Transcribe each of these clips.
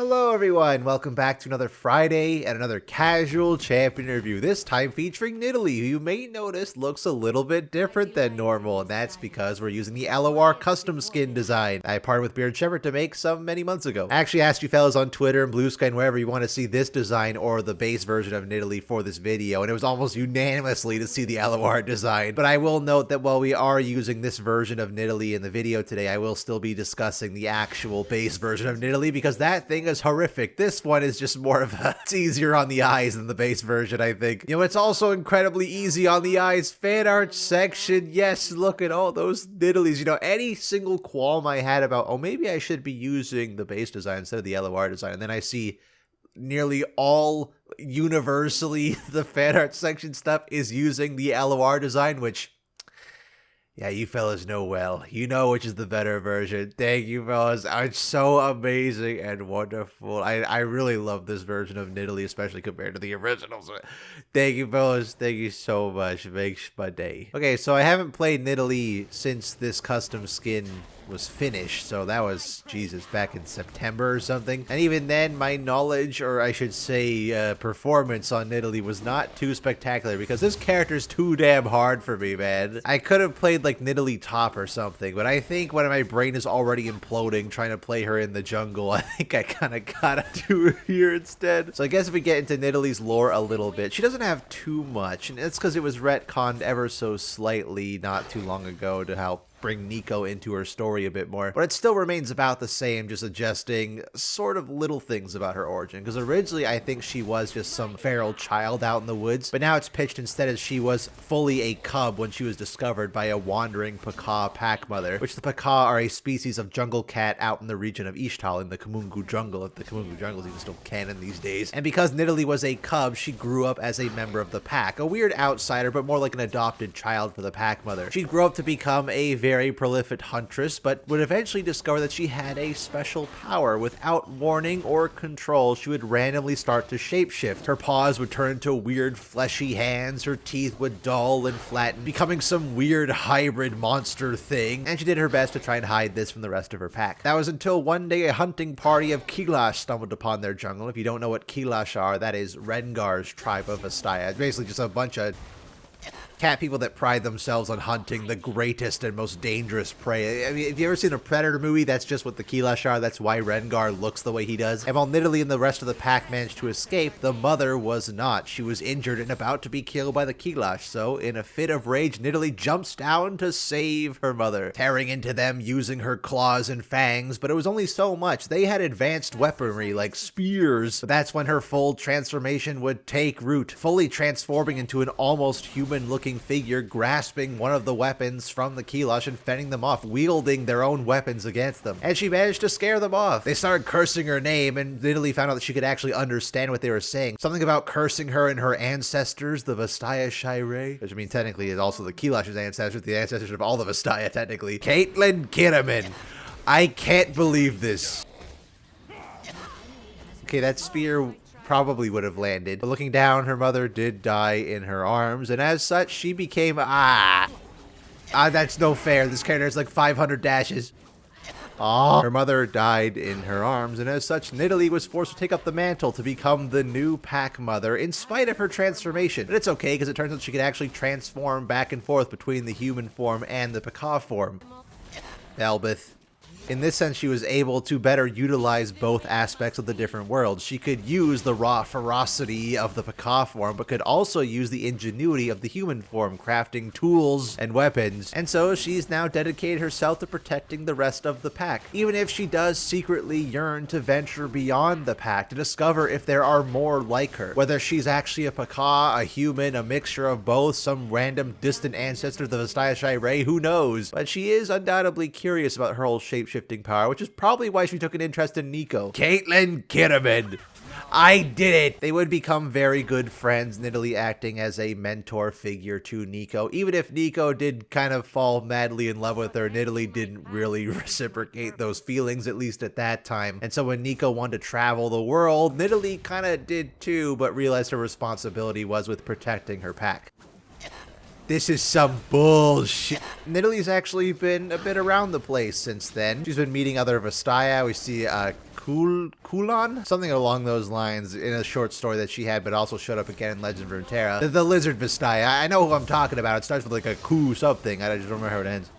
Hello everyone, welcome back to another Friday and another casual champion review, this time featuring Nidalee, who you may notice looks a little bit different than normal, and that's because we're using the LOR custom skin design I partnered with Beard Shepherd to make many months ago. I actually asked you fellas on Twitter and Blue Sky and wherever you want to see this design or the base version of Nidalee for this video, and it was almost unanimously to see the LOR design. But I will note that while we are using this version of Nidalee in the video today, I will still be discussing the actual base version of Nidalee because that thing is horrific. This one is just more of a, it's easier on the eyes than the base version, I think. You know, it's also incredibly easy on the eyes. Fan art section, yes, look at all those Nidalees. You know, any single qualm I had about, oh, maybe I should be using the base design instead of the LOR design, and then I see nearly all universally the fan art section stuff is using the LOR design, which, yeah, you fellas know well. You know which is the better version. Thank you, fellas. It's so amazing and wonderful. I really love this version of Nidalee, especially compared to the originals. Thank you, fellas. Thank you so much. It makes my day. Okay, so I haven't played Nidalee since this custom skin was finished, so that was, Jesus, back in September or something. And even then, my knowledge, or I should say performance on Nidalee was not too spectacular because this character's too damn hard for me, man. I could have played like Nidalee top or something, but I think when my brain is already imploding trying to play her in the jungle, I think I kind of gotta do it here instead. So I guess if we get into Nidalee's lore a little bit, she doesn't have too much, and it's because it was retconned ever so slightly not too long ago to help bring Nico into her story a bit more, but it still remains about the same, just adjusting sort of little things about her origin, because originally I think she was just some feral child out in the woods, but now it's pitched instead as she was fully a cub when she was discovered by a wandering Paka pack mother, which the Paka are a species of jungle cat out in the region of Ishtal in the Kamungu jungle, if the Kamungu jungle is even still canon these days. And because Nidalee was a cub, she grew up as a member of the pack, a weird outsider, but more like an adopted child for the pack mother. She'd grow up to become a very prolific huntress, but would eventually discover that she had a special power. Without warning or control, she would randomly start to shapeshift. Her paws would turn into weird fleshy hands, her teeth would dull and flatten, becoming some weird hybrid monster thing, and she did her best to try and hide this from the rest of her pack. That was until one day a hunting party of Kilash stumbled upon their jungle. If you don't know what Kilash are, that is Rengar's tribe of Astaya. It's basically just a bunch of cat people that pride themselves on hunting the greatest and most dangerous prey. I mean, if you ever seen a Predator movie, that's just what the Kilash are. That's why Rengar looks the way he does. And while Nidalee and the rest of the pack managed to escape, the mother was not. She was injured and about to be killed by the Kilash. So, in a fit of rage, Nidalee jumps down to save her mother, tearing into them using her claws and fangs. But it was only so much. They had advanced weaponry like spears. But that's when her full transformation would take root, fully transforming into an almost human-looking figure, grasping one of the weapons from the Kilash and fending them off, wielding their own weapons against them. And she managed to scare them off. They started cursing her name, and Nidalee found out that she could actually understand what they were saying. Something about cursing her and her ancestors, the Vastaya Shirei, which I mean technically is also the Kilash's ancestors, the ancestors of all the Vastaya technically. Caitlyn Kiraman. I can't believe this. Okay, that spear probably would have landed. But looking down, her mother did die in her arms, and as such, she became, that's no fair. This character has like 500 dashes. Her mother died in her arms, and as such, Nidalee was forced to take up the mantle to become the new pack mother, in spite of her transformation. But it's okay, because it turns out she could actually transform back and forth between the human form and the Paka form. Elbeth. In this sense, she was able to better utilize both aspects of the different worlds. She could use the raw ferocity of the Paka form, but could also use the ingenuity of the human form, crafting tools and weapons. And so she's now dedicated herself to protecting the rest of the pack, even if she does secretly yearn to venture beyond the pack to discover if there are more like her. Whether she's actually a Paka, a human, a mixture of both, some random distant ancestor of the Vastaya Shirei, who knows? But she is undoubtedly curious about her whole shapeshifting power, which is probably why she took an interest in Nico. Caitlyn Kiraman. I did it! They would become very good friends, Nidalee acting as a mentor figure to Nico. Even if Nico did kind of fall madly in love with her, Nidalee didn't really reciprocate those feelings, at least at that time. And so when Nico wanted to travel the world, Nidalee kind of did too, but realized her responsibility was with protecting her pack. This is some bullshit. Nidalee's actually been a bit around the place since then. She's been meeting other Vastaya. We see Kulon? Something along those lines in a short story that she had, but also showed up again in Legend of Runeterra. The lizard Vistaya. I know who I'm talking about. It starts with like a Ku something. I just don't remember how it ends.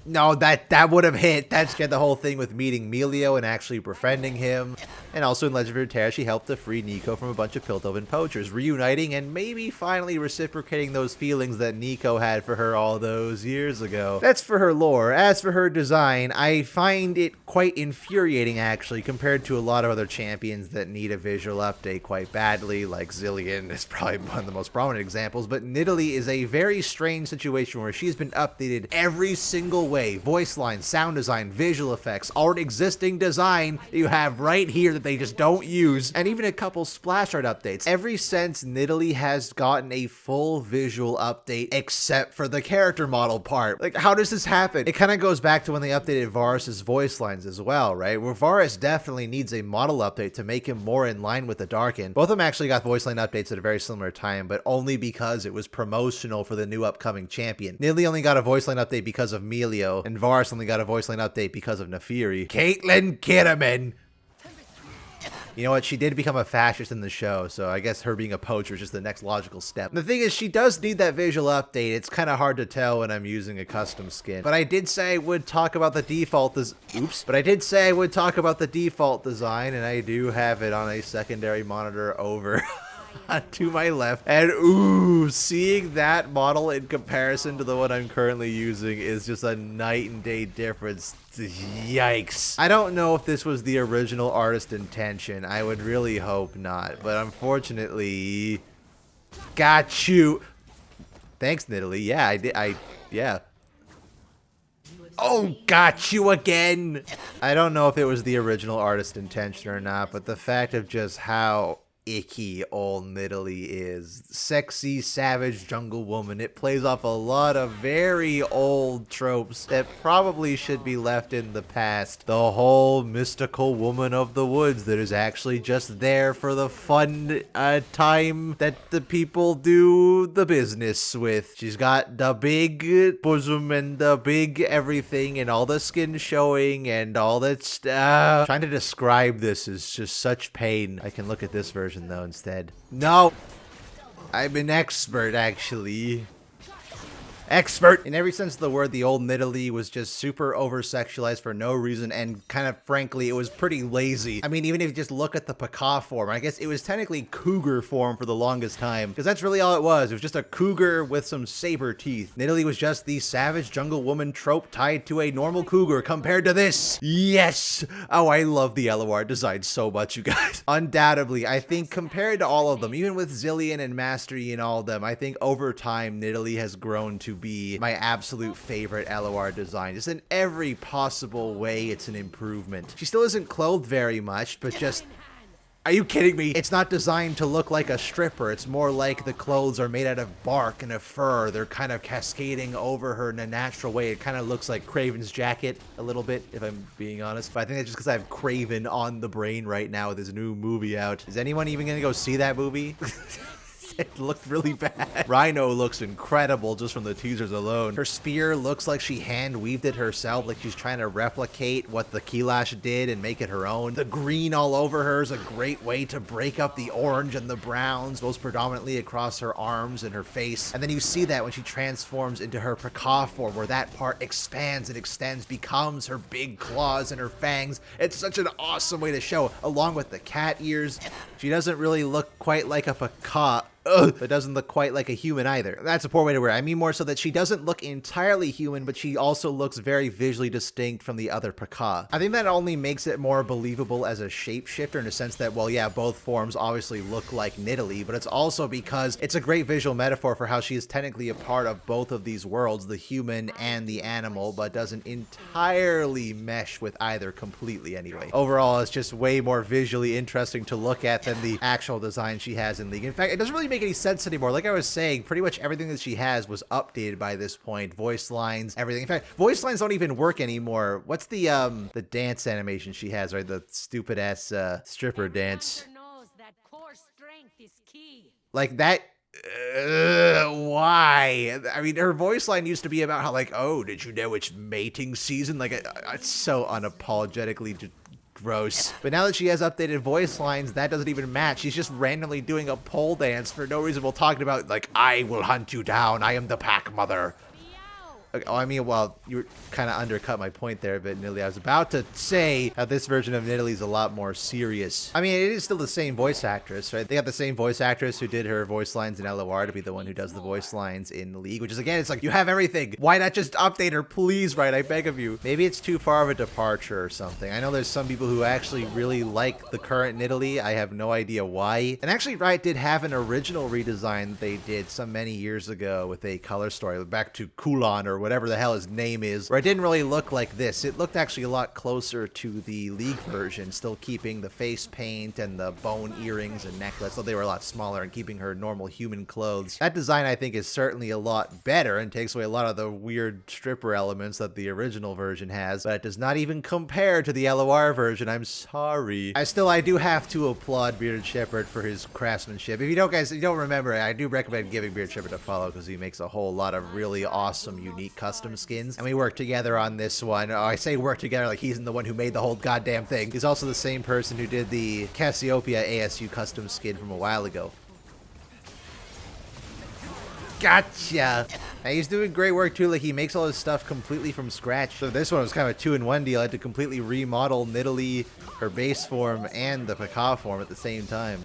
No, that would have hit. That's get the whole thing with meeting Melio and actually befriending him. And also in Legend of Runeterra, she helped to free Nico from a bunch of Piltover poachers, reuniting and maybe finally reciprocating those feelings that Nico had for her all those years ago. That's for her lore. As for her design, I find it quite infuriating actually, compared to a lot of other champions that need a visual update quite badly, like Zilean is probably one of the most prominent examples, but Nidalee is a very strange situation where she's been updated every single way. Voice lines, sound design, visual effects, already existing design that you have right here that they just don't use, and even a couple splash art updates. Ever since Nidalee has gotten a full visual update, except for the character model part. Like, how does this happen? It kind of goes back to when they updated Varus's voice lines as well, right? Where Varus definitely needs a model update to make him more in line with the Darkin. Both of them actually got voice line updates at a very similar time, but only because it was promotional for the new upcoming champion. Nidalee only got a voice line update because of Melio, and Varus only got a voice line update because of Nefiri. Caitlyn Kitterman! You know what? She did become a fascist in the show, so I guess her being a poacher is just the next logical step. The thing is, she does need that visual update. It's kind of hard to tell when I'm using a custom skin. But I did say I would talk about the default But I did say I would talk about the default design, and I do have it on a secondary monitor over to my left. And ooh, seeing that model in comparison to the one I'm currently using is just a night and day difference. Yikes. I don't know if this was the original artist intention. I would really hope not. But unfortunately, got you. Thanks, Nidalee. Yeah, I did. Yeah. Oh, got you again. I don't know if it was the original artist intention or not, but the fact of just how icky old Nidalee is. Sexy, savage jungle woman. It plays off a lot of very old tropes that probably should be left in the past. The whole mystical woman of the woods that is actually just there for the fun time that the people do the business with. She's got the big bosom and the big everything and all the skin showing and all that stuff. Trying to describe this is just such pain. I can look at this version though instead. No, I'm an expert actually. Expert! In every sense of the word, the old Nidalee was just super over-sexualized for no reason, and kind of frankly, it was pretty lazy. I mean, even if you just look at the Paka form, I guess it was technically cougar form for the longest time, because that's really all it was. It was just a cougar with some saber teeth. Nidalee was just the savage jungle woman trope tied to a normal cougar compared to this. Yes! Oh, I love the LOR design so much, you guys. Undoubtedly, I think compared to all of them, even with Zilean and Mastery and all of them, I think over time, Nidalee has grown to be my absolute favorite LOR design. Just in every possible way, it's an improvement. She still isn't clothed very much, but just... Are you kidding me? It's not designed to look like a stripper. It's more like the clothes are made out of bark and a fur. They're kind of cascading over her in a natural way. It kind of looks like Kraven's jacket a little bit, if I'm being honest. But I think that's just because I have Kraven on the brain right now with his new movie out. Is anyone even gonna go see that movie? It looked really bad. Rhino looks incredible just from the teasers alone. Her spear looks like she hand weaved it herself, like she's trying to replicate what the Keylash did and make it her own. The green all over her is a great way to break up the orange and the browns, most predominantly across her arms and her face. And then you see that when she transforms into her Paka form, where that part expands and extends, becomes her big claws and her fangs. It's such an awesome way to show, along with the cat ears. She doesn't really look quite like a Paka. But doesn't look quite like a human either. That's a poor way to wear it. I mean more so that she doesn't look entirely human, but she also looks very visually distinct from the other Paka. I think that only makes it more believable as a shapeshifter in a sense that, well, yeah, both forms obviously look like Nidalee, but it's also because it's a great visual metaphor for how she is technically a part of both of these worlds, the human and the animal, but doesn't entirely mesh with either completely anyway. Overall, it's just way more visually interesting to look at than the actual design she has in League. In fact, it doesn't really make any sense anymore. Like I was saying, pretty much everything that she has was updated by this point. Voice lines, everything. In fact, voice lines don't even work anymore. What's the dance animation she has, right? The stupid ass stripper dance. Like that. Why? I mean, her voice line used to be about how like, oh, did you know it's mating season? Like, it's so unapologetically just Gross. But now that she has updated voice lines, that doesn't even match. She's just randomly doing a pole dance for no reason while talking about, like, I will hunt you down. I am the pack mother. Okay, oh, I mean, well, you kind of undercut my point there a bit, Nidalee. I was about to say how this version of Nidalee is a lot more serious. I mean, it is still the same voice actress, right? They got the same voice actress who did her voice lines in LOR to be the one who does the voice lines in League, which is, again, it's like, you have everything. Why not just update her, please, right? I beg of you. Maybe it's too far of a departure or something. I know there's some people who actually really like the current Nidalee. I have no idea why. And actually, Riot did have an original redesign that they did so many years ago with a color story, back to Kulon or whatever the hell his name is, where it didn't really look like this. It looked actually a lot closer to the League version, still keeping the face paint and the bone earrings and necklace, though they were a lot smaller, and keeping her normal human clothes. That design, I think, is certainly a lot better and takes away a lot of the weird stripper elements that the original version has, but it does not even compare to the LOR version. I'm sorry. I do have to applaud Bearded Shepherd for his craftsmanship. If you don't, guys, if you don't remember, I do recommend giving Bearded Shepherd a follow because he makes a whole lot of really awesome, unique custom skins, and we worked together on this one. Oh, I say work together like he's the one who made the whole goddamn thing. He's also the same person who did the Cassiopeia ASU custom skin from a while ago. Gotcha! And he's doing great work too, like he makes all his stuff completely from scratch. So this one was kind of a 2-in-1 deal. I had to completely remodel Nidalee, her base form, and the Pekka form at the same time.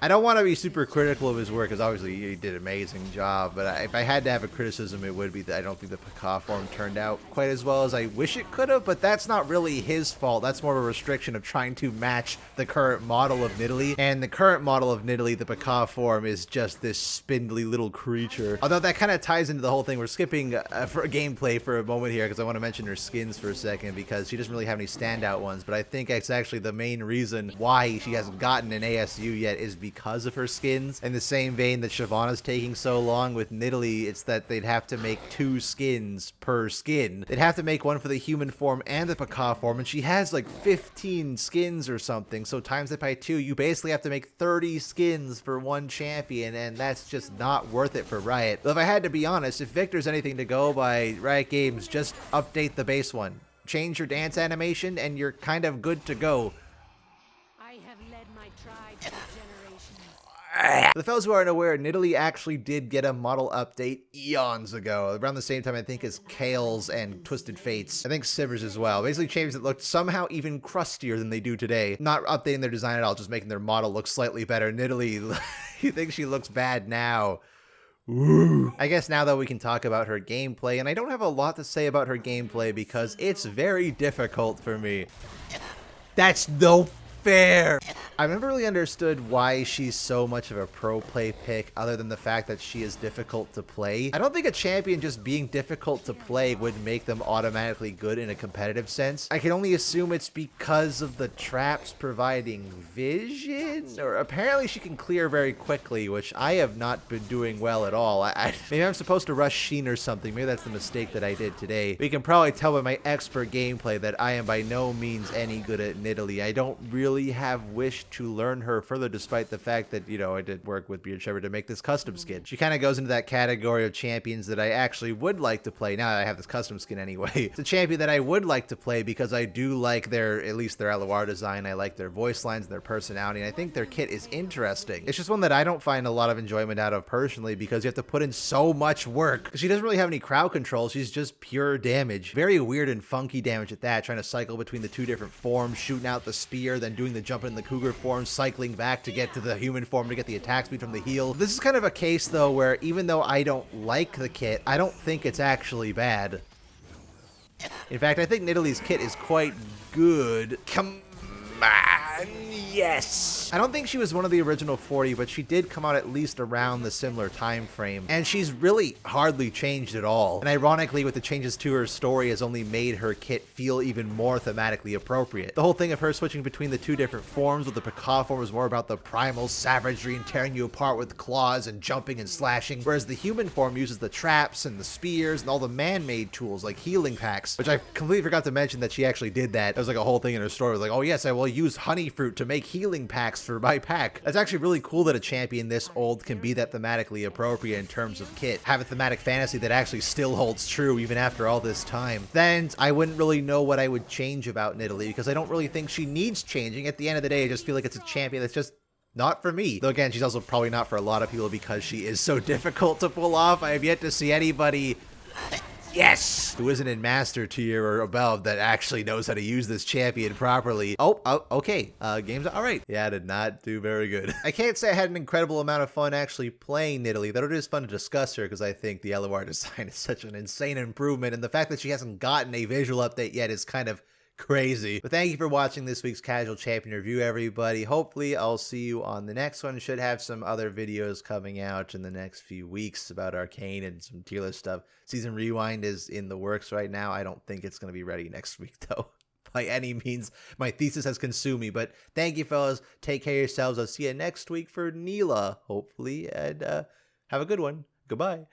I don't want to be super critical of his work, because obviously he did an amazing job, but if I had to have a criticism, it would be that I don't think the Pekka form turned out quite as well as I wish it could have, but that's not really his fault. That's more of a restriction of trying to match the current model of Nidalee, and the current model of Nidalee, the Pekka form, is just this spindly little creature. Although that kind of ties into the whole thing. We're skipping for gameplay for a moment here, because I want to mention her skins for a second, because she doesn't really have any standout ones, but I think it's actually the main reason why she hasn't gotten an ASU yet is because of her skins. In the same vein that Shyvana's taking so long with Nidalee, it's that they'd have to make 2 skins per skin. They'd have to make one for the human form and the Pekka form, and she has like 15 skins or something, so times it by 2, you basically have to make 30 skins for one champion, and that's just not worth it for Riot. But if I had to be honest, if Victor's anything to go by, Riot Games, just update the base one. Change your dance animation, and you're kind of good to go. I have led my tribe for generations. For the fellas who aren't aware, Nidalee actually did get a model update eons ago, around the same time I think as Kale's and Twisted Fates. I think Sivers as well. Basically changes that looked somehow even crustier than they do today. Not updating their design at all, just making their model look slightly better. Nidalee, you think she looks bad now? Ooh. I guess now though we can talk about her gameplay, and I don't have a lot to say about her gameplay because it's very difficult for me. That's no fair. I've never really understood why she's so much of a pro play pick other than the fact that she is difficult to play. I don't think a champion just being difficult to play would make them automatically good in a competitive sense. I can only assume it's because of the traps providing vision, or apparently she can clear very quickly, which I have not been doing well at all. Maybe I'm supposed to rush Sheen or something. Maybe that's the mistake that I did today. We can probably tell by my expert gameplay that I am by no means any good at Nidalee. I don't really have wished to learn her further, despite the fact that, you know, I did work with Bearded Shepherd to make this custom skin. She kind of goes into that category of champions that I actually would like to play. Now that I have this custom skin anyway. It's a champion that I would like to play because I do like their, at least their LOR design. I like their voice lines, their personality, and I think their kit is interesting. It's just one that I don't find a lot of enjoyment out of personally because you have to put in so much work. She doesn't really have any crowd control. She's just pure damage. Very weird and funky damage at that, trying to cycle between the 2 different forms, shooting out the spear, then doing the jump in the cougar form, cycling back to get to the human form to get the attack speed from the heal. This is kind of a case though where even though I don't like the kit, I don't think it's actually bad. In fact, I think Nidalee's kit is quite good. Come on, yes! I don't think she was one of the original 40, but she did come out at least around the similar time frame. And she's really hardly changed at all. And ironically, with the changes to her story has only made her kit feel even more thematically appropriate. The whole thing of her switching between the 2 different forms, with the Pekka form was more about the primal savagery and tearing you apart with claws and jumping and slashing, whereas the human form uses the traps and the spears and all the man-made tools like healing packs, which I completely forgot to mention that she actually did that. It was like a whole thing in her story. It was like, oh yes, I will use honey fruit to make healing packs for my pack. That's actually really cool that a champion this old can be that thematically appropriate in terms of kit. Have a thematic fantasy that actually still holds true even after all this time. Then I wouldn't really know what I would change about Nidalee because I don't really think she needs changing. At the end of the day, I just feel like it's a champion that's just not for me. Though again, she's also probably not for a lot of people because she is so difficult to pull off. I have yet to see anybody, yes, who isn't in master tier or above that actually knows how to use this champion properly. Oh, okay. Game's all right. Yeah, I did not do very good. I can't say I had an incredible amount of fun actually playing Nidalee, though it is fun to discuss her because I think the LOR design is such an insane improvement, and the fact that she hasn't gotten a visual update yet is kind of crazy. But thank you for watching this week's Casual Champion review, everybody. Hopefully I'll see you on the next one. Should have some other videos coming out in the next few weeks about Arcane and some tier list stuff. Season Rewind is in the works right now. I don't think it's going to be ready next week though, by any means. My thesis has consumed me. But thank you, fellas. Take care of yourselves. I'll see you next week for Neela, hopefully, and have a good one. Goodbye.